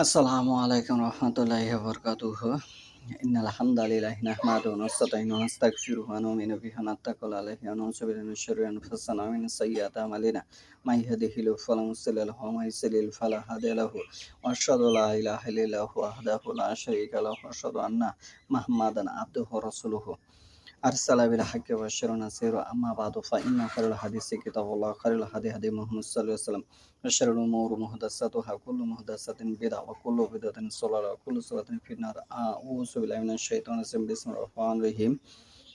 আসসালামু আলাইকুম রহমতুল্লাহি ওয়া বারাকাতুহু। ইন্নাল হামদালিল্লাহি নাহমাদুহু ওয়া নাস্তাঈনুহু ওয়া নাস্তাগফিরুহু ওয়া nu'minu bihi wa nattawakkal alayhi wa na'udzu billahi min shururi anfusina wa min sayyiati a'malina. May yahdihillahu fala mudilla lahu wa may yudlil fala hadiya lahu. Wa asyhadu an la ilaha illallah wahdahu la syarika lahu wa asyhadu anna Muhammadan abduhu wa rasuluhu. أرسل بالحق بشيرا ونذيرا أما بعد فإن خير الحديث كتاب الله خير الهدي هدي محمد صلى الله عليه وسلم وشر الأمور محدثاتها كل محدثة بدعة وكل بدعة ضلالة وكل ضلالة في النار. أعوذ بالله من الشيطان الرجيم بسم الله الرحمن الرحيم.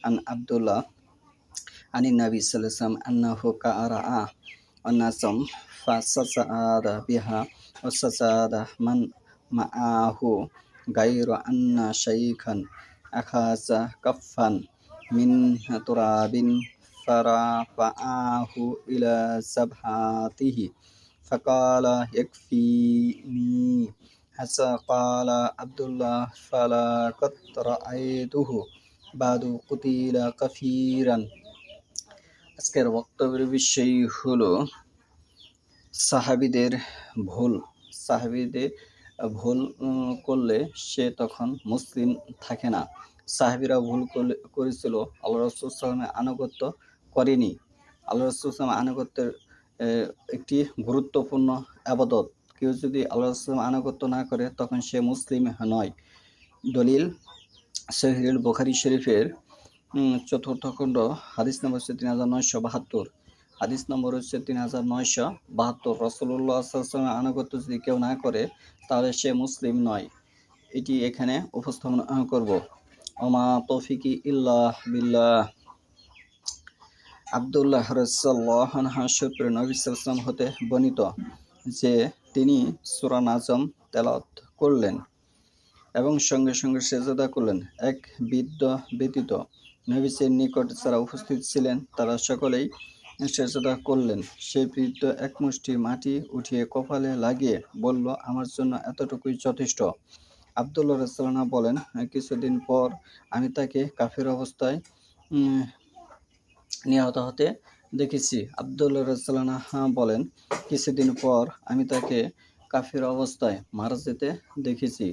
عن عبد الله عن النبي صلى الله عليه وسلم أنه قرأ الناس فسجد بها وسجد من معه غير أن شيخا أخذ كفا من تراب فرفعه إلى سبحته فقال يكفيني. حتى قال عبد الله فلقد رأيته بعد قتل كثيرا. আজকের বক্তব্যের বিষয় হলো সাহাবীদের ভুল করলে সে তখন মুসলিম থাকে না। সাহাবীরা ভুল করেছিল, আল্লাহ রাসূল সাল্লাল্লাহু আলাইহি ওয়াসাল্লামের আনুগত্য করেনি। আল্লাহ রাসূল সাল্লাল্লাহু আলাইহি ওয়াসাল্লামের আনুগত্যের একটি গুরুত্বপূর্ণ ইবাদত। কেউ যদি আল্লাহ রাসূল সাল্লাল্লাহু আলাইহি ওয়াসাল্লামের আনুগত্য না করে তখন সে মুসলিম নয়। দলিল সহিহুল বুখারী শরীফের চতুর্থ খণ্ড হাদিস নম্বর হচ্ছে 3972। হাদিস নম্বর হচ্ছে 3972। রাসূলুল্লাহ সাল্লাল্লাহু আলাইহি ওয়াসাল্লামের আনুগত্য যদি কেউ না করে তাহলে সে মুসলিম নয়। এটি এখানে উপস্থাপন করব। ওমা তৌফিকি ইল্লা বিল্লাহ। আব্দুল্লাহ রাদিয়াল্লাহু আনহু সূত্রে নবী সাল্লাল্লাহু আলাইহি ওয়াসাল্লাম হতে বর্ণিত যে তিনি সূরা নাজম তেলাওয়াত করলেন এবং সঙ্গে সঙ্গে সেজদা করলেন। এক বৃদ্ধ ব্যতীত নবীর নিকট যারা উপস্থিত ছিলেন তারা সকলেই সেজদা করলেন। সেই বৃদ্ধ এক মুষ্টি মাটি উঠিয়ে কপালে লাগিয়ে বলল, আমার জন্য এতটুকুই যথেষ্ট। আব্দুল্লাহ রাদিয়াল্লাহু আনহু বলেন, কিছুদিন পর আমি তাকে কাফির অবস্থায় নিহত হতে দেখেছি। আব্দুল্লাহ রাদিয়াল্লাহু আনহু বলেন, কিছুদিন পর আমি তাকে কাফির অবস্থায় মারা যেতে দেখেছি।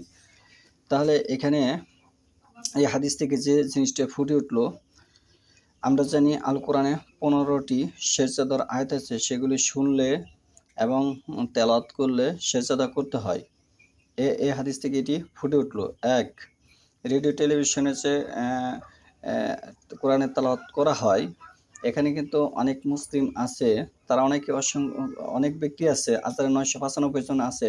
তাহলে এখানে এই হাদিস থেকে যে জিনিসটা ফুটে উঠলো, আমরা জানি আল কোরআনে 15টি সেজদার আয়াত আছে, সেগুলি শুনলে এবং তেলাওয়াত করলে সেজদা করতে হয়। এই হাদিস থেকে এটি ফুটে উঠলো। এক, রেডিও টেলিভিশনে যে কোরআনের তেলাওয়াত করা হয়, এখানে কিন্তু অনেক মুসলিম আছে, তারা অনেক ব্যক্তি আছে, 995 জন আছে।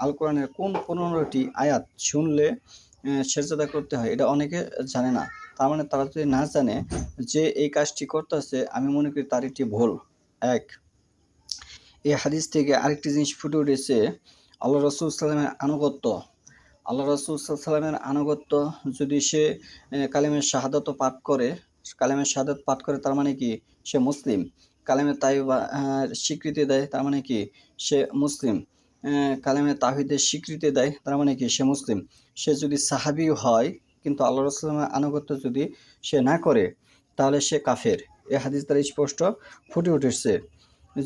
আল কোরআনের কোন 15টি আয়াত শুনলে সেজদা করতে হয় এটা অনেকে জানে না। তার মানে তারা যদি না জানে যে এই কাজটি করতেছে, আমি মনে করি তার একটি ভুল। এক, এই হাদিস থেকে আরেকটি জিনিস ফুটে উঠেছে, আল্লাহ রাসূল সাল্লাল্লাহু আলাইহি ওয়াসাল্লামের আনুগত্য। আল্লাহ রাসূল সাল্লাল্লাহু আলাইহি ওয়াসাল্লামের আনুগত্য যদি সে কালিমে শাহাদাত পাঠ করে, তার মানে কি সে মুসলিম। কালিমে তাইয়্যিবা স্বীকৃতি দেয়, তার মানে কি সে মুসলিম। কালিমে তাওহীদের স্বীকৃতি দেয়, তার মানে কি সে মুসলিম। সে যদি সাহাবী হয় কিন্তু আল্লাহ রাসূল সাল্লাল্লাহু আলাইহি ওয়াসাল্লামের আনুগত্য যদি সে না করে তাহলে সে কাফের। এই হাদিস দ্বারা স্পষ্ট ফুটে উঠেছে।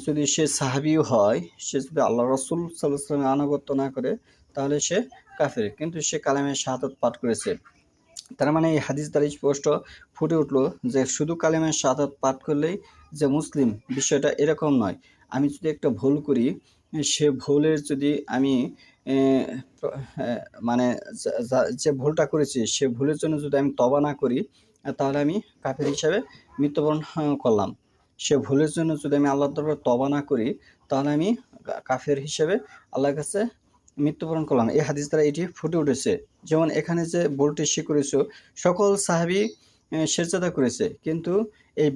যদি সে সাহাবীও হয়, সে যদি আল্লাহ রাসূল সাল্লাল্লাহু আলাইহি ওয়াসাল্লামের আনুগত্য না করে তাহলে সে কাফের, কিন্তু সে কালিমে শাহাদাত পাঠ করেছে। তার মানে এই হাদিস দ্বারা স্পষ্ট ফুটে উঠলো যে শুধু কালিমা শাহাদাত পাঠ করলেই যে মুসলিম, বিষয়টা এরকম নয়। আমি যদি একটা ভুল করি, সে ভুলের যদি আমি মানে যে ভুলটা করেছি সে ভুলের জন্য যদি আমি তওবা না করি তাহলে আমি কাফের হিসাবে মৃত্যুবরণ করলাম। সে ভুলের জন্য যদি আমি আল্লাহর দরবারে তওবা না করি তাহলে আমি কাফের হিসেবে আল্লাহর কাছে মৃত্যুবরণ করলাম। এই হাদিস দ্বারা এটি ফুটে উঠেছে। যেমন এখানে যে ভুলটি সে করেছে, সকল সাহাবী সেজদা করেছে, কিন্তু এই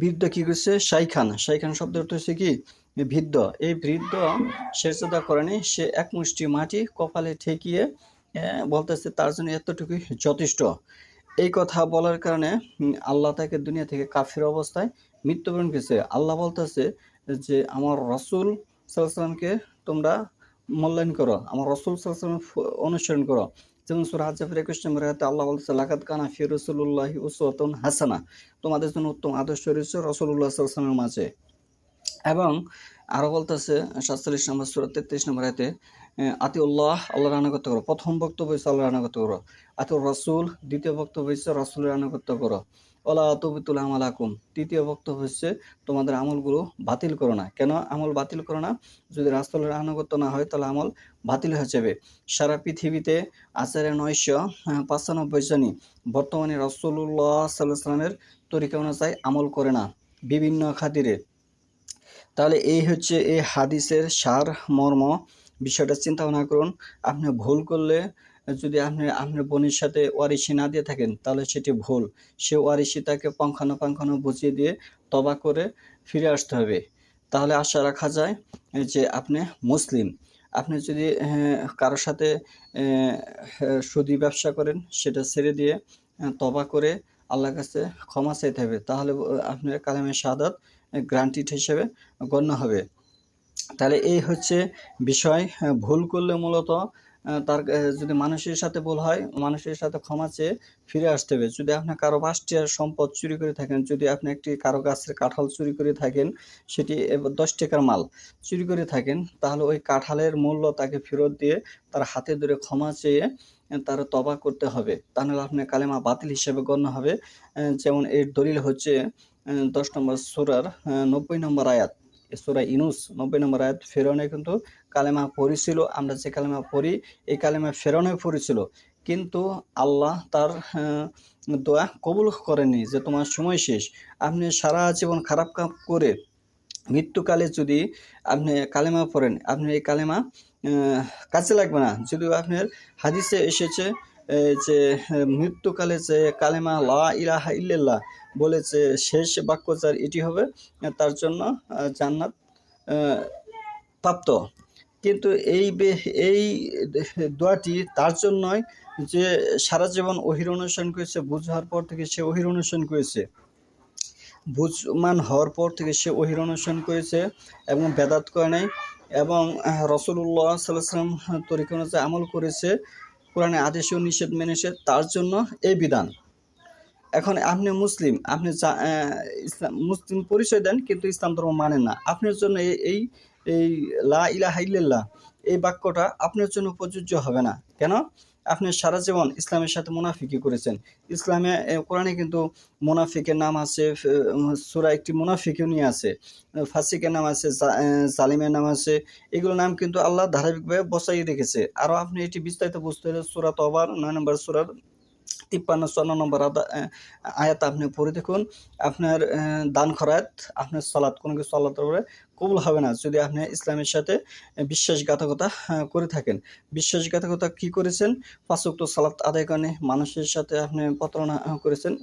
বৃদ্ধ কি করেছে? শাইখান শব্দের অর্থ হচ্ছে কি? বৃদ্ধ। এই বৃদ্ধ সেজদা করেনি, সে এক মুষ্টি মাটি কপালে ঠেকিয়ে বলতেছে তার জন্য এতটুকুই যথেষ্ট। এই কথা বলার কারণে আল্লাহ তাকে দুনিয়া থেকে কাফির অবস্থায় মৃত্যুবরণ করেছে। আল্লাহ বলতেছে যে আমার রাসূল সাল্লাল্লাহু আলাইহি ওয়াসাল্লামকে তোমরা মূল্যায়ন করো, আমার রাসূল সাল্লাল্লাহু আলাইহি ওয়াসাল্লাম অনুসরণ করো। যেমন সূরা হাজ্জাবের 21 নম্বর আয়াতে আল্লাহ বলতেছে, লাকাদ কানা ফি রাসূলিল্লাহি উসওয়াতুন হাসানা, তোমাদের জন্য উত্তম আদর্শ রয়েছে রাসূলুল্লাহ সাল্লাল্লাহু আলাইহি ওয়াসাল্লামের মাঝে। এবং আরো বলতেছে 47 নম্বর সূরা 33 নম্বর আয়াতে, আতিউল্লাহ, আল্লাহর আনুগত্য করো। প্রথম বক্তব্য হচ্ছে আল্লাহর আনুগত্য করো। আতিউর রাসূল, দ্বিতীয় বক্তব্য হচ্ছে রাসূলের আনুগত্য করো। ওয়ালা তুবতিল আমালাকুম, তৃতীয় বক্তব্য হচ্ছে তোমাদের আমলগুলো বাতিল করো না। কেন আমল বাতিল করো না? যদি রাসূলের আনুগত্য না হয় তাহলে আমল বাতিল হয়ে যাবে। সারা পৃথিবীতে আছে 995 জনই বর্তমানে রাসূলুল্লাহ সাল্লাল্লাহু আলাইহি ওয়াসাল্লামের তরিকা অনুযায়ী আমল করে না, বিভিন্ন খাতিরে। তাহলে এই হচ্ছে এই হাদিসের সার মর্ম। বিষয়টা চিন্তা ভাবনা করুন। আপনি ভুল করলে, যদি আপনি আপনার বোনের সাথে ওয়ারিশি না দিয়ে থাকেন তাহলে সেটি ভুল। সে ওয়ারিশি তাকে পুঙ্খানুপুঙ্খানু বুঝিয়ে দিয়ে তওবা করে ফিরে আসতে হবে। তাহলে আশা রাখা যায় যে আপনি মুসলিম। আপনি যদি কারোর সাথে সুদি ব্যবসা করেন, সেটা ছেড়ে দিয়ে তওবা করে আল্লাহর কাছে ক্ষমা চাইতে হবে। তাহলে আপনার কালেমে শাহাদাত গ্রান্টেড হিসেবে গণ্য হবে। তাহলে এই হচ্ছে বিষয়। ভুল করলে মূলত তার যদি মানুষের সাথে ভুল হয়, মানুষের সাথে ক্ষমা চেয়ে ফিরে আসতে হবে। যদি আপনি কারো ৫ টাকার সম্পদ চুরি করে থাকেন, যদি আপনি একটি কারো গাছের কাঁঠাল চুরি করে থাকেন, সেটি ১০ টাকার মাল চুরি করে থাকেন, তাহলে ওই কাঁঠালের মূল্য তাকে ফেরত দিয়ে তার হাতে ধরে ক্ষমা চেয়ে তার তওবা করতে হবে। তা নাহলে আপনার কালেমা বাতিল হিসেবে গণ্য হবে। যেমন এর দলিল হচ্ছে ১০ নম্বর সূরার ৯০ নম্বর আয়াত। সূরা ইউনূস ৯০ নম্বর আয়াত। ফিরআউন কিন্তু কালেমা পড়েছিল। আমরা যে কালেমা পড়ি, এই কালেমা ফিরআউনও পড়েছিল। কিন্তু আল্লাহ তার দোয়া কবুল করেননি, যে তোমার সময় শেষ। আপনি সারা জীবন খারাপ কাজ করে মৃত্যুকালে যদি আপনি কালেমা পড়েন, আপনার এই কালেমা কাজে লাগবে না। যদিও আপনার হাদিসে এসেছে যে মৃত্যুকালে যে কালেমা লা ইলাহা ইল্লাল্লাহ বলেছে শেষ বাক্য যার এটি হবে, তার জন্য জান্নাত প্রাপ্ত। কিন্তু এই দোয়াটি তার জন্যই যে সারা জীবন ওহীর অনুসরণ করেছে, বুঝ হওয়ার পর থেকে সে ওহীর অনুসরণ করেছে, বুঝমান হওয়ার পর থেকে সে ওহীর অনুসরণ করেছে এবং বেদাত করে নাই, এবং রাসূলুল্লাহ সাল্লাল্লাহু আলাইহি ওয়াসাল্লাম তরিকা অনুযায়ী আমল করেছে, কোরআনের আদেশ ও নিষেধ মেনেছে। তার জন্য এই বিধান। এখন আপনি মুসলিম, আপনি ইসলাম মুসলিম পরিচয় দেন কিন্তু ইসলাম ধর্ম মানেন না। আপনার জন্য এই এই লা ইলাহা ইল্লাল্লাহ এই বাক্যটা আপনার জন্য প্রযোজ্য হবে না। কেন? আপনি সারা জীবন ইসলামের সাথে মুনাফিকি করেছেন। ইসলামে কোরআনে কিন্তু মুনাফিকের নাম আছে, সূরা একটি মুনাফিকও নিয়ে আছে, ফাসিকের নাম আছে, জালিমের নাম আছে। এগুলো নাম কিন্তু আল্লাহ ধারাবাহিকভাবে বসাই রেখেছে। আরও আপনি এটি বিস্তারিত বুঝতে হলে সূরা তওবার ৯ নম্বর সূরার ৫৩-৫৪ নম্বর আয়াত আপনি পড়ে দেখুন। আপনার দান খয়রাত, আপনার সালাত, কোনো কিছু আল্লাহ তাআলা কবুল হবে না যদি আপনি ইসলামের সাথে বিশ্বাসঘাতকতা করে থাকেন। বিশ্বাসঘাতকতা কি করেছেন? ৫ ওয়াক্ত সালাত আদায় করেননি, মানুষের সাথে আপনি প্রতারণা করেছেন,